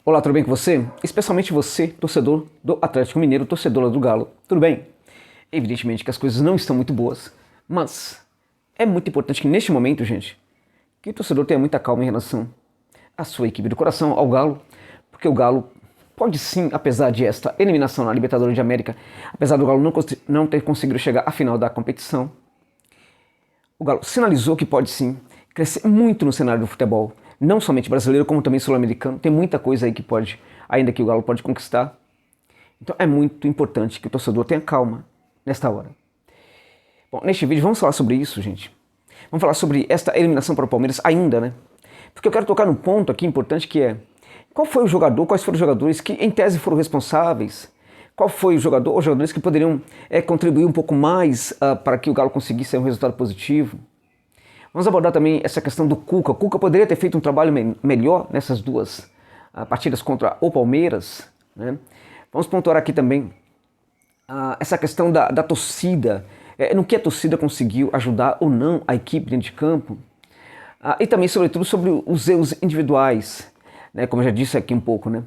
Olá, tudo bem com você? Especialmente você, torcedor do Atlético Mineiro, torcedor do Galo. Tudo bem? Evidentemente que as coisas não estão muito boas, mas é muito importante que neste momento, gente, que o torcedor tenha muita calma em relação à sua equipe do coração, ao Galo, porque o Galo pode sim, apesar de esta eliminação na Libertadores de América, apesar do Galo não ter conseguido chegar à final da competição, o Galo sinalizou que pode sim crescer muito no cenário do futebol, não somente brasileiro, como também sul-americano. Tem muita coisa aí que pode, ainda que o Galo pode conquistar. Então é muito importante que o torcedor tenha calma nesta hora. Bom, neste vídeo vamos falar sobre isso, gente. Vamos falar sobre esta eliminação para o Palmeiras ainda, né? Porque eu quero tocar num ponto aqui importante que é: qual foi o jogador, quais foram os jogadores que em tese foram responsáveis? Qual foi o jogador ou os jogadores que poderiam contribuir um pouco mais para que o Galo conseguisse um resultado positivo? Vamos abordar também essa questão do Cuca. O Cuca poderia ter feito um trabalho melhor nessas duas partidas contra o Palmeiras, né? Vamos pontuar aqui também essa questão da torcida, no que a torcida conseguiu ajudar ou não a equipe dentro de campo, e também, sobretudo, sobre os erros individuais, né? Como eu já disse aqui um pouco, né?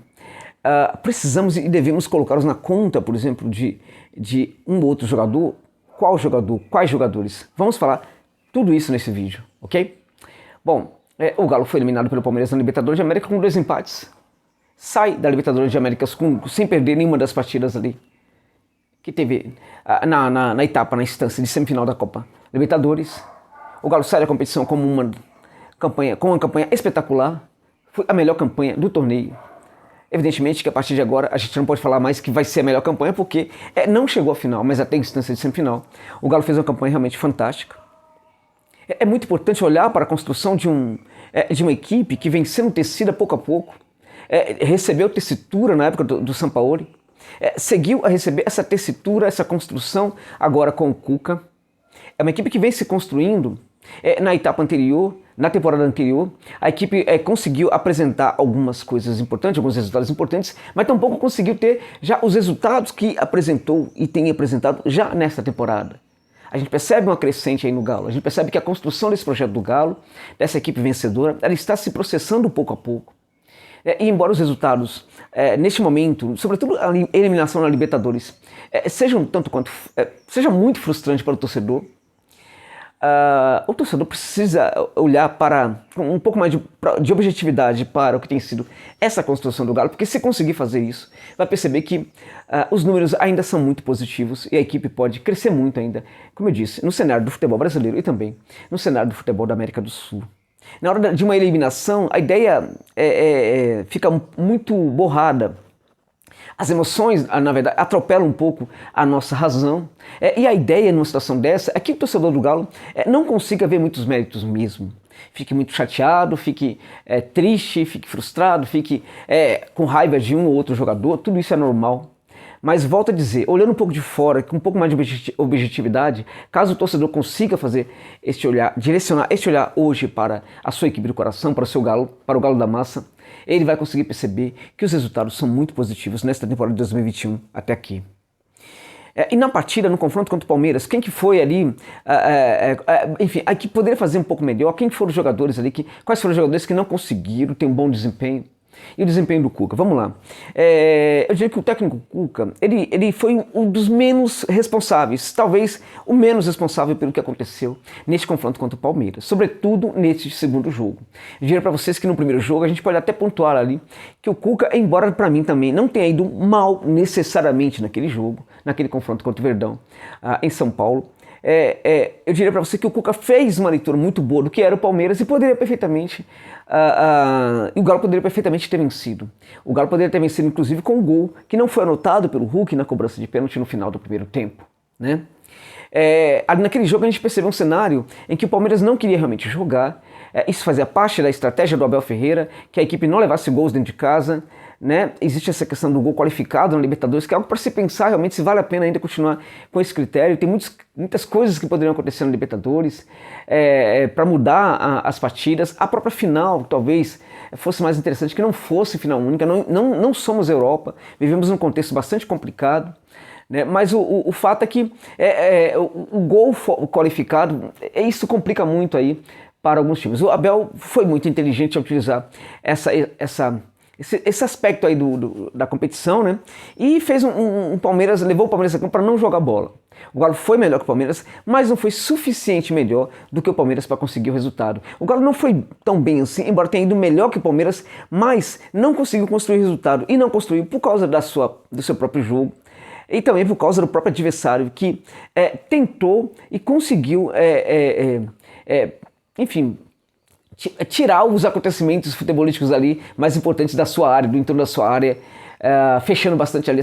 Precisamos e devemos colocá-los na conta, por exemplo, de um ou outro jogador. Qual jogador? Quais jogadores? Vamos falar tudo isso nesse vídeo, ok? Bom, o Galo foi eliminado pelo Palmeiras na Libertadores de América com 2 empates. Sai da Libertadores de América sem perder nenhuma das partidas ali que teve na etapa, na instância de semifinal da Copa Libertadores. O Galo sai da competição com uma campanha espetacular. Foi a melhor campanha do torneio. Evidentemente que a partir de agora a gente não pode falar mais que vai ser a melhor campanha, porque não chegou à final, mas até a instância de semifinal. O Galo fez uma campanha realmente fantástica. É muito importante olhar para a construção de uma equipe que vem sendo tecida pouco a pouco, recebeu tessitura na época do Sampaoli, seguiu a receber essa tessitura, essa construção agora com o Cuca. É uma equipe que vem se construindo na etapa anterior, na temporada anterior. A equipe conseguiu apresentar algumas coisas importantes, alguns resultados importantes, mas tampouco conseguiu ter já os resultados que apresentou e tem apresentado já nesta temporada. A gente percebe uma crescente aí no Galo, a gente percebe que a construção desse projeto do Galo, dessa equipe vencedora, ela está se processando pouco a pouco. E embora os resultados, neste momento, sobretudo a eliminação na Libertadores, seja muito frustrante para o torcedor precisa olhar para um pouco mais de objetividade para o que tem sido essa construção do Galo, porque se conseguir fazer isso, vai perceber que os números ainda são muito positivos e a equipe pode crescer muito ainda, como eu disse, no cenário do futebol brasileiro e também no cenário do futebol da América do Sul. Na hora de uma eliminação, a ideia fica muito borrada. As emoções, na verdade, atropelam um pouco a nossa razão. E a ideia numa situação dessa é que o torcedor do Galo não consiga ver muitos méritos mesmo. Fique muito chateado, fique triste, fique frustrado, fique com raiva de um ou outro jogador. Tudo isso é normal. Mas volto a dizer, olhando um pouco de fora, com um pouco mais de objetividade, caso o torcedor consiga fazer este olhar, direcionar este olhar hoje para a sua equipe do coração, para o seu Galo, para o Galo da Massa, ele vai conseguir perceber que os resultados são muito positivos nesta temporada de 2021 até aqui. E na partida, no confronto contra o Palmeiras, quem que foi ali, enfim, a que poderia fazer um pouco melhor, quem foram os jogadores ali, quais foram os jogadores que não conseguiram ter um bom desempenho? E o desempenho do Cuca, vamos lá. Eu diria que o técnico Cuca, ele foi um dos menos responsáveis, talvez o menos responsável pelo que aconteceu neste confronto contra o Palmeiras, sobretudo neste segundo jogo. Eu diria para vocês que no primeiro jogo a gente pode até pontuar ali que o Cuca, embora para mim também não tenha ido mal necessariamente naquele jogo, naquele confronto contra o Verdão em São Paulo, eu diria para você que o Cuca fez uma leitura muito boa do que era o Palmeiras e poderia perfeitamente, o Galo poderia perfeitamente ter vencido. O Galo poderia ter vencido, inclusive, com um gol que não foi anotado pelo Hulk na cobrança de pênalti no final do primeiro tempo, né? Naquele jogo a gente percebeu um cenário em que o Palmeiras não queria realmente jogar. Isso fazia parte da estratégia do Abel Ferreira, que a equipe não levasse gols dentro de casa, né? Existe essa questão do gol qualificado na Libertadores, que é algo para se pensar realmente se vale a pena ainda continuar com esse critério. Tem muitas coisas que poderiam acontecer na Libertadores para mudar as partidas. A própria final talvez fosse mais interessante que não fosse final única. Não somos Europa, vivemos num contexto bastante complicado, né? Mas o fato é que o gol qualificado, isso complica muito aí para alguns times. O Abel foi muito inteligente ao utilizar essa esse aspecto aí da competição, né? E fez um Palmeiras, levou o Palmeiras a campo para não jogar bola. O Galo foi melhor que o Palmeiras, mas não foi suficiente melhor do que o Palmeiras para conseguir o resultado. O Galo não foi tão bem assim, embora tenha ido melhor que o Palmeiras, mas não conseguiu construir resultado. E não construiu por causa do seu próprio jogo. E também por causa do próprio adversário, que tentou e conseguiu, enfim, tirar os acontecimentos futebolísticos ali mais importantes da sua área, do entorno da sua área, fechando bastante ali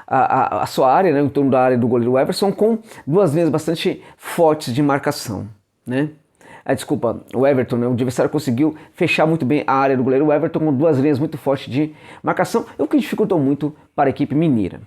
a sua área, né, em torno da área do goleiro Everson, com duas linhas bastante fortes de marcação, né? Desculpa, o Everton, né, o adversário conseguiu fechar muito bem a área do goleiro Everton com duas linhas muito fortes de marcação, o que dificultou muito para a equipe mineira.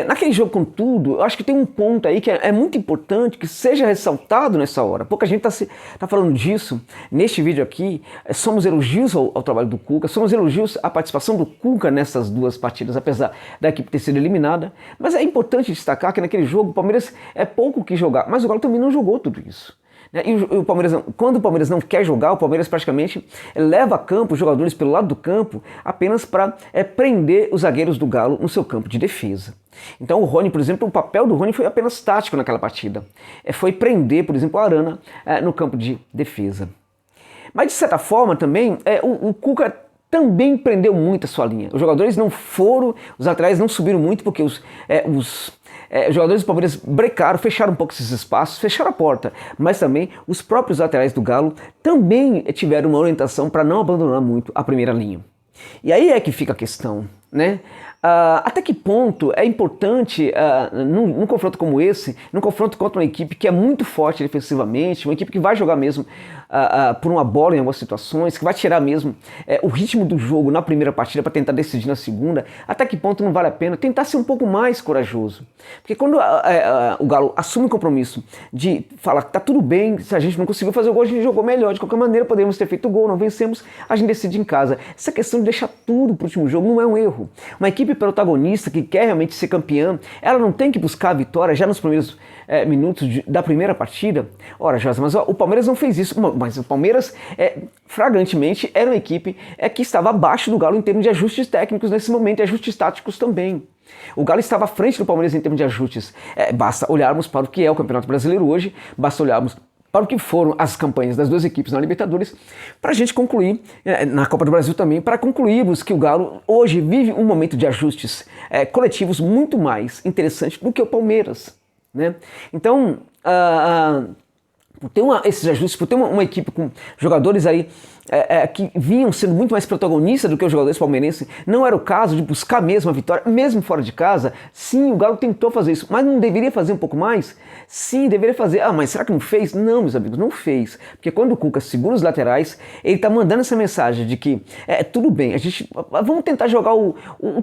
Naquele jogo, contudo, eu acho que tem um ponto aí que é muito importante que seja ressaltado nessa hora. Pouca gente tá falando disso neste vídeo aqui. Somos elogios ao trabalho do Cuca, somos elogios à participação do Cuca nessas duas partidas, apesar da equipe ter sido eliminada. Mas é importante destacar que naquele jogo o Palmeiras pouco quis jogar, mas o Galo também não jogou tudo isso. E o Palmeiras, quando o Palmeiras não quer jogar, o Palmeiras praticamente leva a campo os jogadores pelo lado do campo apenas para prender os zagueiros do Galo no seu campo de defesa. Então o Rony, por exemplo, o papel do Rony foi apenas tático naquela partida. Foi prender, por exemplo, a Arana no campo de defesa. Mas de certa forma também, o Cuca também prendeu muito a sua linha. Os jogadores não foram, os laterais não subiram muito porque os jogadores do Palmeiras brecaram, fecharam um pouco esses espaços, fecharam a porta, mas também os próprios laterais do Galo também tiveram uma orientação para não abandonar muito a primeira linha. E aí é que fica a questão, né? Até que ponto é importante, num confronto como esse, num confronto contra uma equipe que é muito forte defensivamente, uma equipe que vai jogar mesmo por uma bola em algumas situações, que vai tirar mesmo o ritmo do jogo na primeira partida para tentar decidir na segunda, até que ponto não vale a pena tentar ser um pouco mais corajoso. Porque quando o Galo assume o compromisso de falar que tá tudo bem, se a gente não conseguiu fazer o gol, a gente jogou melhor, de qualquer maneira podemos ter feito o gol, não vencemos, a gente decide em casa. Essa questão de deixar tudo pro último jogo não é um erro. Uma equipe protagonista que quer realmente ser campeã, ela não tem que buscar a vitória já nos primeiros minutos da primeira partida. Ora, Josa, mas o Palmeiras não fez isso. Mas o Palmeiras, flagrantemente, era uma equipe que estava abaixo do Galo em termos de ajustes técnicos nesse momento e ajustes táticos também. O Galo estava à frente do Palmeiras em termos de ajustes. Basta olharmos para o que é o Campeonato Brasileiro hoje, basta olharmos para o que foram as campanhas das duas equipes na Libertadores, para a gente concluir, na Copa do Brasil também, para concluirmos que o Galo hoje vive um momento de ajustes coletivos muito mais interessante do que o Palmeiras, né? Então, por ter esses ajustes, por ter uma equipe com jogadores aí que vinham sendo muito mais protagonistas do que os jogadores palmeirenses, não era o caso de buscar mesmo a vitória, mesmo fora de casa. Sim, o Galo tentou fazer isso, mas não deveria fazer um pouco mais? Sim, deveria fazer. Mas será que não fez? Não, meus amigos, não fez. Porque quando o Cuca segura os laterais, ele está mandando essa mensagem de que tudo bem, vamos tentar jogar o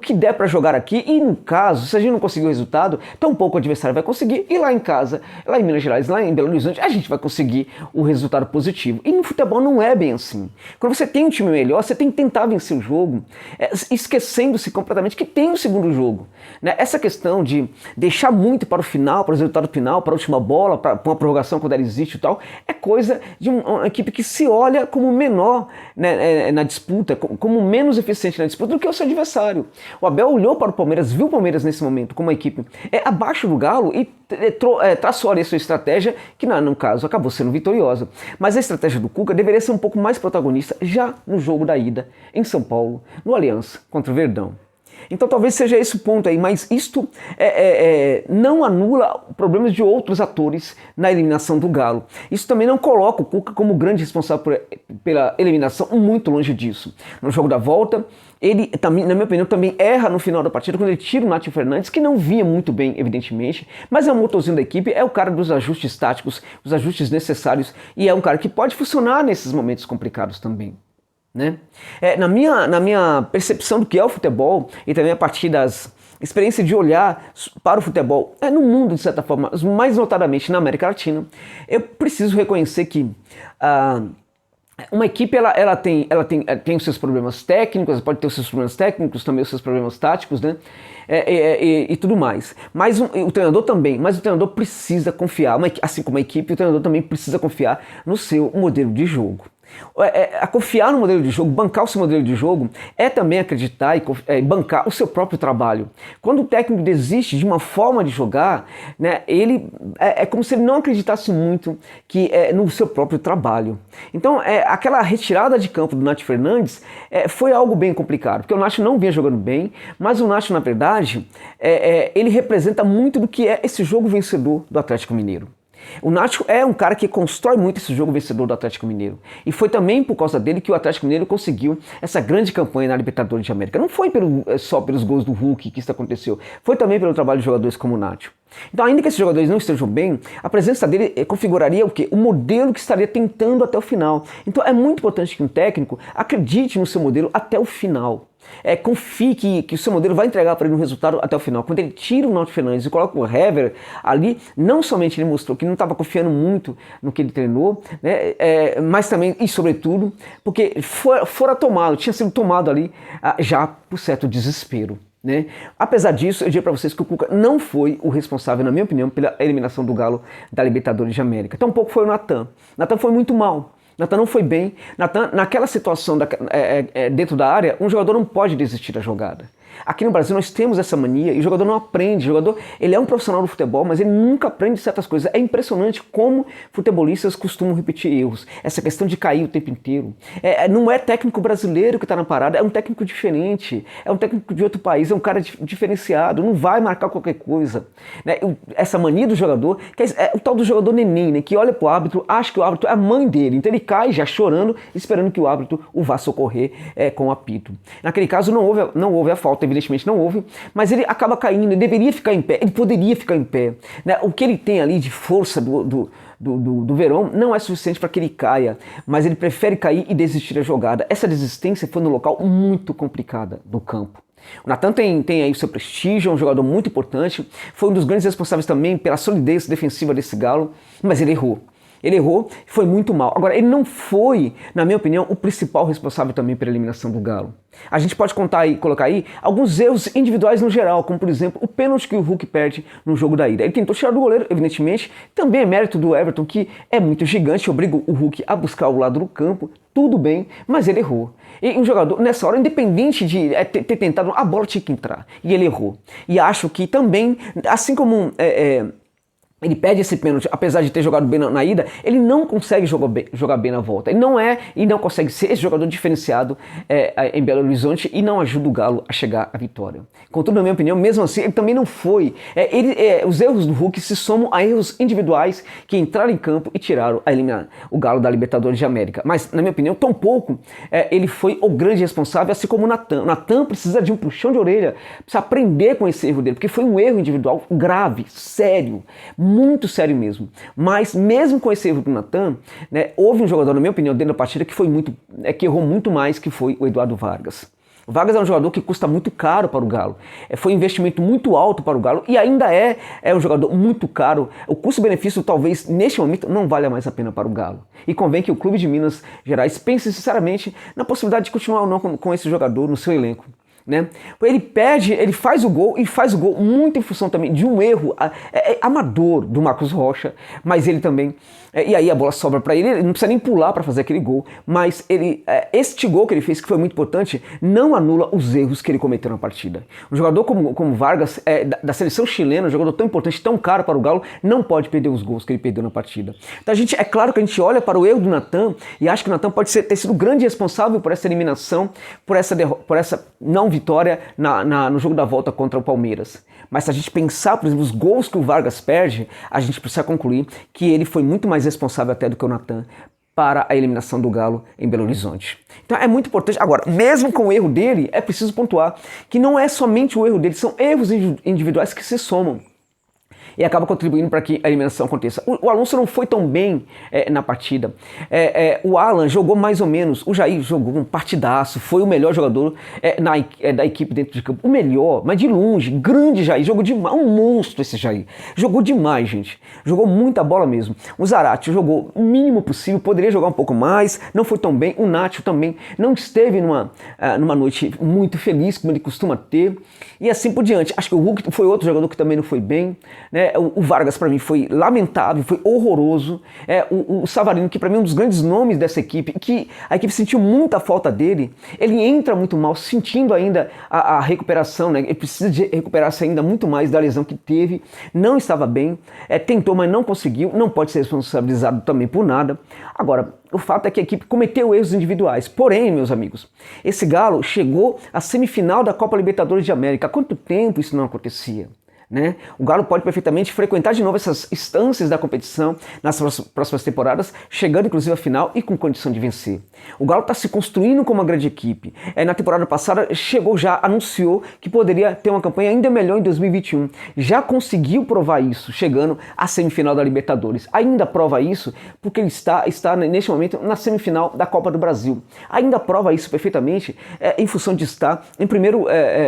que der para jogar aqui, e no caso, se a gente não conseguir o resultado, tampouco o adversário vai conseguir, e lá em casa, lá em Minas Gerais, lá em Belo Horizonte, a gente vai conseguir o resultado positivo. E no futebol não é bem assim. Quando você tem um time melhor, você tem que tentar vencer o jogo, esquecendo-se completamente que tem um segundo jogo, né? Essa questão de deixar muito para o final, para o resultado final, para a última bola, para uma prorrogação quando ela existe e tal, é coisa de uma equipe que se olha como menor, né, na disputa, como menos eficiente na disputa do que o seu adversário. O Abel olhou para o Palmeiras, viu o Palmeiras nesse momento como uma equipe abaixo do Galo e traçou ali a sua estratégia, que no caso acabou sendo vitoriosa. Mas a estratégia do Cuca deveria ser um pouco mais protagonista já no jogo da ida em São Paulo, no Allianz contra o Verdão. Então talvez seja esse o ponto aí, mas isto não anula problemas de outros atores na eliminação do Galo. Isso também não coloca o Cuca como grande responsável pela eliminação, muito longe disso. No jogo da volta, ele, na minha opinião, também erra no final da partida quando ele tira o Nátio Fernandes, que não vinha muito bem, evidentemente, mas é um motorzinho da equipe, é o cara dos ajustes táticos, os ajustes necessários, e é um cara que pode funcionar nesses momentos complicados também, né? Na minha percepção do que é o futebol, e também a partir das experiências de olhar para o futebol no mundo, de certa forma, mais notadamente na América Latina, eu preciso reconhecer que uma equipe ela tem os seus problemas técnicos, pode ter os seus problemas técnicos, também os seus problemas táticos, né? E tudo mais. Mas o treinador também, mas o treinador precisa confiar, assim como a equipe, o treinador também precisa confiar no seu modelo de jogo. A confiar no modelo de jogo, bancar o seu modelo de jogo, é também acreditar e bancar o seu próprio trabalho. Quando o técnico desiste de uma forma de jogar, né, ele é como se ele não acreditasse muito no seu próprio trabalho. Então, aquela retirada de campo do Nacho Fernandes foi algo bem complicado, porque o Nacho não vinha jogando bem, mas o Nacho, na verdade, ele representa muito do que é esse jogo vencedor do Atlético Mineiro. O Nacho é um cara que constrói muito esse jogo vencedor do Atlético Mineiro. E foi também por causa dele que o Atlético Mineiro conseguiu essa grande campanha na Libertadores de América. Não foi só pelos gols do Hulk que isso aconteceu, foi também pelo trabalho de jogadores como o Nacho. Então, ainda que esses jogadores não estejam bem, a presença dele configuraria o quê? O modelo que estaria tentando até o final. Então, é muito importante que um técnico acredite no seu modelo até o final. Confie que o seu modelo vai entregar para ele um resultado até o final. Quando ele tira o Nacho Fernandes e coloca o Hever ali, não somente ele mostrou que não estava confiando muito no que ele treinou, né, mas também e sobretudo porque tinha sido tomado ali já por certo desespero. Né? Apesar disso, eu diria para vocês que o Cuca não foi o responsável, na minha opinião, pela eliminação do Galo da Libertadores de América. Tampouco foi o Natan. Natan foi muito mal. Natan não foi bem. Natan, naquela situação dentro da área, um jogador não pode desistir da jogada. Aqui no Brasil nós temos essa mania e o jogador não aprende. O jogador, ele é um profissional do futebol, mas ele nunca aprende certas coisas. É impressionante como futebolistas costumam repetir erros. Essa questão de cair o tempo inteiro. Não é técnico brasileiro que está na parada, é um técnico diferente. É um técnico de outro país, é um cara diferenciado, não vai marcar qualquer coisa. Né? Essa mania do jogador, que é o tal do jogador neném, né? Que olha pro árbitro, acha que o árbitro é a mãe dele. Então ele cai já chorando, esperando que o árbitro o vá socorrer com o apito. Naquele caso não houve a falta, evidentemente não houve, mas ele acaba caindo, ele deveria ficar em pé, ele poderia ficar em pé. Né? O que ele tem ali de força do Verón não é suficiente para que ele caia, mas ele prefere cair e desistir da jogada. Essa desistência foi no local muito complicado do campo. O Natan tem aí o seu prestígio, é um jogador muito importante, foi um dos grandes responsáveis também pela solidez defensiva desse Galo, mas ele errou. Ele errou, foi muito mal. Agora, ele não foi, na minha opinião, o principal responsável também pela eliminação do Galo. A gente pode colocar aí alguns erros individuais no geral, como por exemplo o pênalti que o Hulk perde no jogo da ida. Ele tentou tirar do goleiro, evidentemente, também é mérito do Everton, que é muito gigante, obriga o Hulk a buscar o lado do campo, tudo bem, mas ele errou. E um jogador, nessa hora, independente de ter tentado, a bola tinha que entrar, e ele errou. E acho que também, assim como ele perde esse pênalti, apesar de ter jogado bem na ida, ele não consegue jogar bem na volta. Ele não consegue ser esse jogador diferenciado em Belo Horizonte e não ajuda o Galo a chegar à vitória. Contudo, na minha opinião, mesmo assim, ele também não foi. Os erros do Hulk se somam a erros individuais que entraram em campo e tiraram a eliminar o Galo da Libertadores de América. Mas, na minha opinião, tampouco ele foi o grande responsável, assim como o Natan. O Natan precisa de um puxão de orelha, precisa aprender com esse erro dele, porque foi um erro individual grave, sério, muito sério mesmo. Mas mesmo com esse erro do Natan, né, houve um jogador, na minha opinião, dentro da partida que errou muito mais, que foi o Eduardo Vargas. O Vargas é um jogador que custa muito caro para o Galo. Foi um investimento muito alto para o Galo e ainda é um jogador muito caro. O custo-benefício talvez neste momento não valha mais a pena para o Galo. E convém que o Clube de Minas Gerais pense sinceramente na possibilidade de continuar ou não com esse jogador no seu elenco. Né? Ele faz o gol e faz o gol muito em função também de um erro amador do Marcos Rocha, mas ele também, e aí a bola sobra para ele não precisa nem pular para fazer aquele gol, mas este gol que ele fez, que foi muito importante, não anula os erros que ele cometeu na partida. Um jogador como Vargas, da seleção chilena, um jogador tão importante, tão caro para o Galo, não pode perder os gols que ele perdeu na partida. Então é claro que a gente olha para o erro do Natan e acha que o Natan pode ter sido o grande responsável por essa eliminação, por essa não vitória no jogo da volta contra o Palmeiras. Mas se a gente pensar, por exemplo, os gols que o Vargas perde, a gente precisa concluir que ele foi muito mais responsável até do que o Natan para a eliminação do Galo em Belo Horizonte. Então é muito importante. Agora, mesmo com o erro dele, é preciso pontuar que não é somente o erro dele, são erros individuais que se somam e acaba contribuindo para que a eliminação aconteça. O Alonso não foi tão bem na partida. O Alan jogou mais ou menos. O Jair jogou um partidaço, foi o melhor jogador da equipe dentro de campo. O melhor, mas de longe, grande Jair, jogou demais, um monstro esse Jair. Jogou demais, gente. Jogou muita bola mesmo. O Zarate jogou o mínimo possível, poderia jogar um pouco mais, não foi tão bem. O Nacho também não esteve numa noite muito feliz, como ele costuma ter. E assim por diante. Acho que o Hulk foi outro jogador que também não foi bem, né? O Vargas para mim foi lamentável, foi horroroso. O Savarino, que para mim é um dos grandes nomes dessa equipe, que a equipe sentiu muita falta dele, ele entra muito mal, sentindo ainda a recuperação, né? Ele precisa de recuperar-se ainda muito mais da lesão que teve, não estava bem, tentou, mas não conseguiu, não pode ser responsabilizado também por nada. Agora, o fato é que a equipe cometeu erros individuais. Porém, meus amigos, esse Galo chegou à semifinal da Copa Libertadores de América. Há quanto tempo isso não acontecia? Né? O Galo pode perfeitamente frequentar de novo essas instâncias da competição nas próximas temporadas, chegando inclusive à final e com condição de vencer. O Galo está se construindo como uma grande equipe. Na temporada passada anunciou que poderia ter uma campanha ainda melhor em 2021. Já conseguiu provar isso, chegando à semifinal da Libertadores. Ainda prova isso porque ele está neste momento na semifinal da Copa do Brasil. Ainda prova isso perfeitamente em função de estar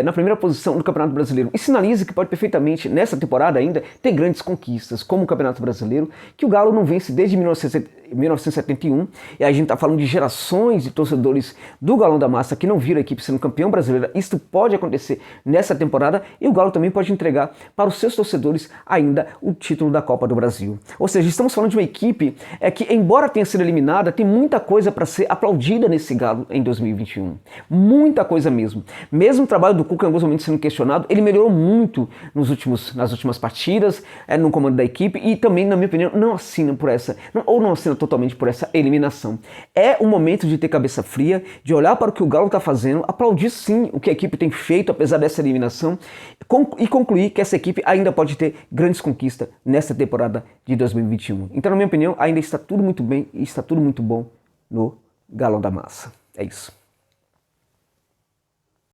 na primeira posição do Campeonato Brasileiro. E sinaliza que pode perfeitamente nessa temporada ainda ter grandes conquistas, como o Campeonato Brasileiro, que o Galo não vence desde 1971, e a gente está falando de gerações de torcedores do Galão da Massa que não viram a equipe sendo campeão brasileira. Isso pode acontecer nessa temporada, e o Galo também pode entregar para os seus torcedores ainda o título da Copa do Brasil. Ou seja, estamos falando de uma equipe que, embora tenha sido eliminada, tem muita coisa para ser aplaudida nesse Galo em 2021. Muita coisa mesmo. Mesmo o trabalho do Cuca em alguns momentos sendo questionado, ele melhorou muito nas últimas partidas, no comando da equipe, e também, na minha opinião, não assina totalmente por essa eliminação. É um momento de ter cabeça fria, de olhar para o que o Galo está fazendo, aplaudir sim o que a equipe tem feito, apesar dessa eliminação, e concluir que essa equipe ainda pode ter grandes conquistas nesta temporada de 2021. Então, na minha opinião, ainda está tudo muito bem e está tudo muito bom no Galão da Massa. É isso.